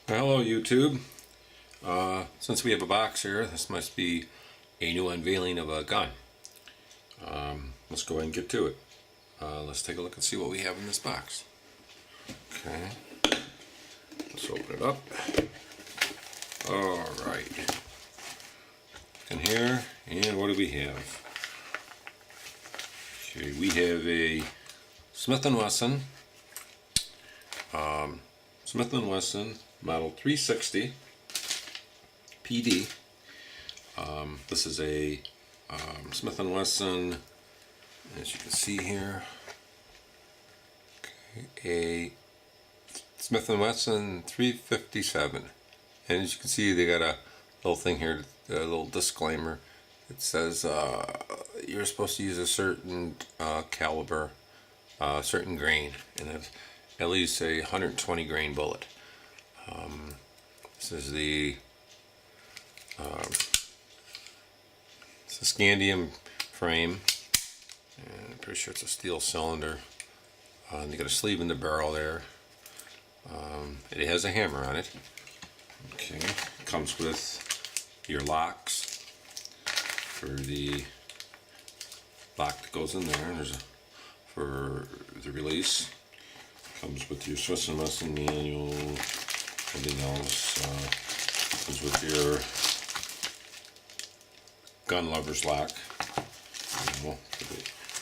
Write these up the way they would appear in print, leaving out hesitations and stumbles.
Hello YouTube. Since we have a box here, this must be a new unveiling of a gun. Let's go ahead and get to it. Let's take a look and see what we have in this box. Okay, let's open it up. Alright. In here, and what do we have? Okay, we have a Smith & Wesson. Smith & Wesson Model 360 PD. This is a Smith & Wesson, as you can see here, okay, a Smith & Wesson 357. And as you can see, they got a little thing here, a little disclaimer. It says you're supposed to use a certain caliber, certain grain, and at least a 120 grain bullet. This is the scandium frame, and I'm pretty sure it's a steel cylinder. You got a sleeve in the barrel there. It has a hammer on it. Okay, it comes with your locks for the lock that goes in there. There's for the release. Comes with your Swiss & Wesson manual. Everything else comes with your gun lover's lock.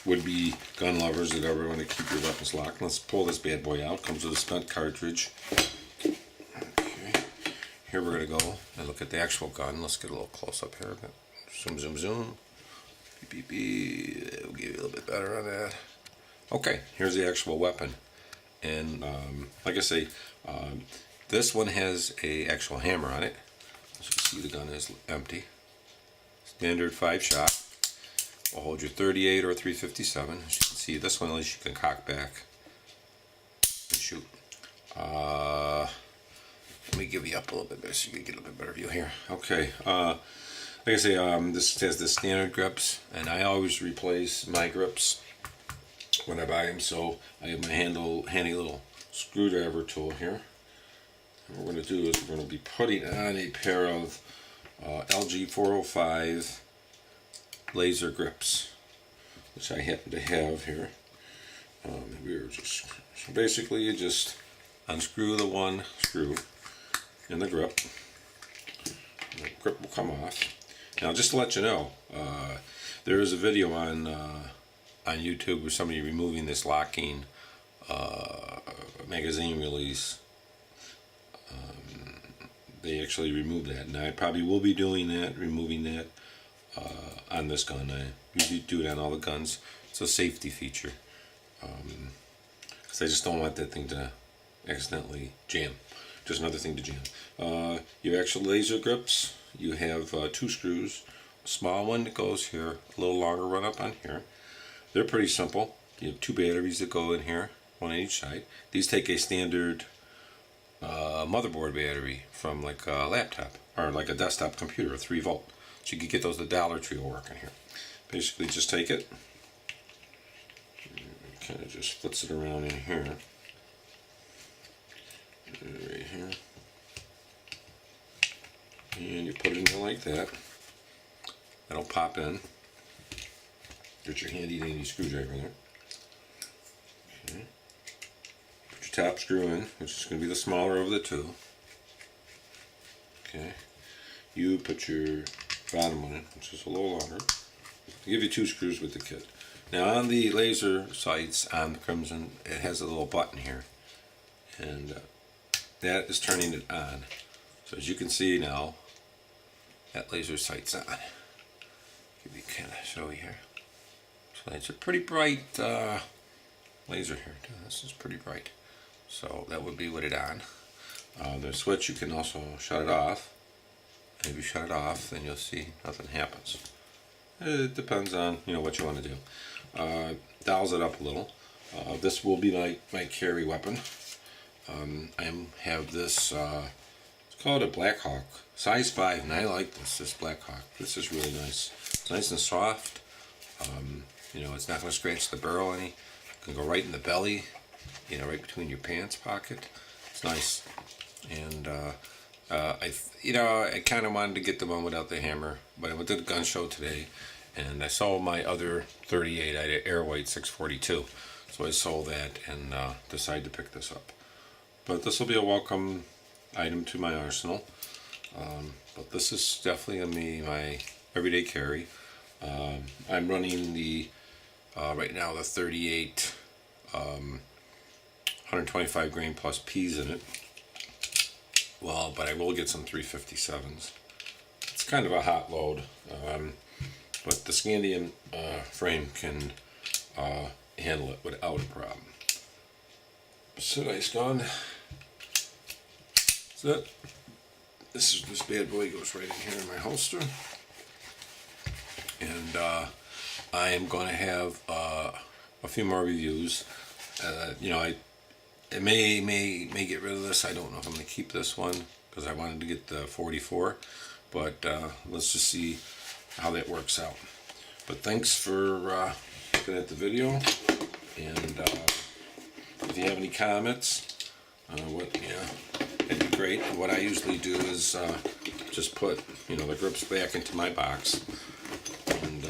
Would-be gun lovers that ever want to keep your weapons locked. Let's pull this bad boy out. Comes with a spent cartridge. Okay. Here we're going to go and look at the actual gun. Let's get a little close up here. Zoom, zoom, zoom. Beep, beep, beep. We'll give you a little bit better on that. Okay, here's the actual weapon. And like I say, this one has a actual hammer on it. As you can see, the gun is empty. Standard 5-shot. Will hold your 38 or 357. As you can see, this one at least you can cock back and shoot. Let me give you up a little bit better so you can get a little bit better view here. Okay, like I say, this has the standard grips, and I always replace my grips when I buy them, so I have my handy little screwdriver tool here. And what we're going to do is we're going to be putting on a pair of LG 405 laser grips, which I happen to have here. We're just so basically you just unscrew the one screw in the grip. And the grip will come off. Now, just to let you know, there is a video on YouTube with somebody removing this locking magazine release. They actually removed that, and I probably will be doing that, removing that on this gun. I usually do it on all the guns. It's a safety feature, because I just don't want that thing to accidentally jam. Just another thing to jam. Your actual laser grips, you have 2 screws. A small one that goes here, a little longer run up on here. They're pretty simple. You have 2 batteries that go in here, one on each side. These take a standard motherboard battery from like a laptop or like a desktop computer, a 3-volt. So you can get those at the Dollar Tree will work in here. Basically, just take it, kind of just flips it around in here, right here, and you put it in there like that. That'll pop in. Get your handy dandy screwdriver there. Okay. Put your top screw in, which is going to be the smaller of the 2. Okay. You put your bottom one in, which is a little longer. I'll give you 2 screws with the kit. Now, on the laser sights on the Crimson, it has a little button here, and that is turning it on. So as you can see now, that laser sight's on. Give you kind of show you here. So it's a pretty bright laser here too. This is pretty bright. So that would be with it on. The switch, you can also shut it off. And if you shut it off, then you'll see nothing happens. It depends on what you want to do. Dials it up a little. This will be my carry weapon. I have this. It's called a Black Hawk, size 5, and I like this Black Hawk. This is really nice. It's nice and soft. It's not going to scratch the barrel any. It can go right in the belly, right between your pants pocket. It's nice. and I kind of wanted to get the one without the hammer, but I went to the gun show today, and I sold my other 38. I had an Airweight 642, so I sold that and decided to pick this up. But this will be a welcome item to my arsenal. But this is definitely going to be my everyday carry. I'm running the right now the 38 125 grain plus peas in it. Well, but I will get some 357s. It's kind of a hot load, but the Scandium frame can handle it without a problem. So nice gun. That's it. This bad boy goes right in here in my holster, and I am going to have a few more reviews. I may get rid of this. I don't know if I'm going to keep this one because I wanted to get the 44, but let's just see how that works out. But thanks for looking at the video, and if you have any comments, it'd be great. What I usually do is just put the grips back into my box and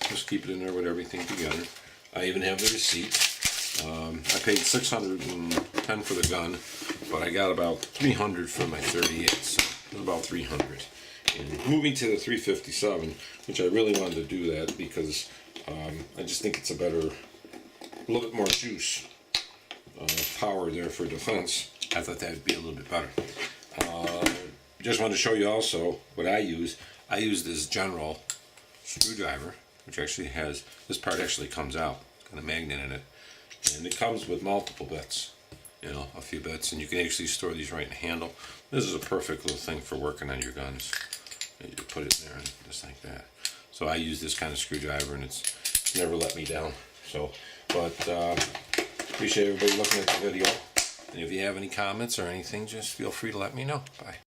just keep it in there with everything together. I even have the receipt. I paid $610 for the gun, but I got about $300 for my 38, so it was about $300. And moving to the 357, which I really wanted to do that because I just think it's a little bit more juice, power there for defense. I thought that would be a little bit better. Just wanted to show you also what I use. I use this General screwdriver, which actually has, this part actually comes out, it's got a magnet in it. And it comes with multiple bits, a few bits, and you can actually store these right in the handle. This is a perfect little thing for working on your guns. You put it in there and just like that. So I use this kind of screwdriver, and it's never let me down. Appreciate everybody looking at the video. And if you have any comments or anything, just feel free to let me know. Bye.